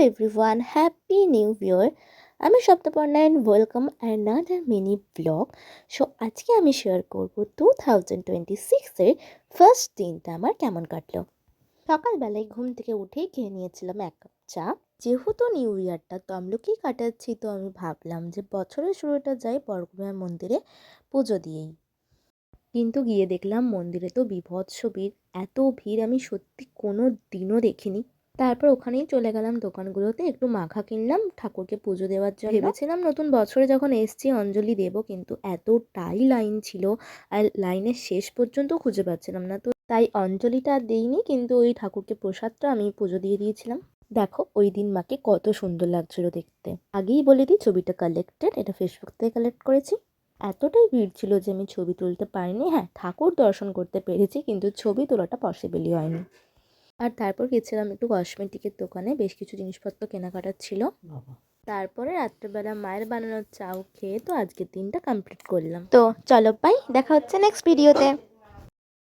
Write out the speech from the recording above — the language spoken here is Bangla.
everyone, happy new year. আমি Saptaparna and welcome another mini vlog. আজকে আমি শেয়ার করব 2026 এর ফার্স্ট দিনটা আমার কেমন কাটলো। সকালবেলায় ঘুম থেকে উঠেই খেয়ে নিয়েছিলাম এক কাপ চা। যেহেতু নিউ ইয়ারটা তমলুকেই কাটাচ্ছি, তো আমি ভাবলাম যে বছরের শুরুটা যাই বরগুনা মন্দিরে পুজো দিয়েই। কিন্তু গিয়ে দেখলাম মন্দিরে তো বীভৎস ভিড়, এত ভিড় আমি সত্যি কোনো দিনও দেখিনি। তারপর ওখানেই চলে গেলাম দোকানগুলোতে, একটু মাখা কিনলাম ঠাকুরকে পুজো দেওয়ার জন্য। ভেবেছিলাম নতুন বছরে যখন এসছি অঞ্জলি দেব, কিন্তু এতটাই লাইন ছিল আর লাইনের শেষ পর্যন্ত খুঁজে পাচ্ছিলাম না, তো তাই অঞ্জলিটা আর দিইনি, কিন্তু ওই ঠাকুরকে প্রসাদটা আমি পুজো দিয়ে দিয়েছিলাম। দেখো ওই দিন মাকে কত সুন্দর লাগছিল দেখতে। আগেই বলে দিই, ছবিটা কালেক্টেড, এটা ফেসবুক থেকে কালেক্ট করেছি। এতটাই ভিড় ছিল যে আমি ছবি তুলতে পারিনি। হ্যাঁ, ঠাকুর দর্শন করতে পেরেছি, কিন্তু ছবি তোলাটা পসিবলই হয়নি। আর তারপর গেছিলাম একটু কসমেটিকের দোকানে, বেশ কিছু জিনিসপত্র কেনাকাটার ছিল। তারপরে রাত্রেবেলা মায়ের বানানোর চাও খেয়ে তো আজকের দিনটা কমপ্লিট করলাম। তো চলো বাই, দেখা হচ্ছে নেক্সট ভিডিওতে।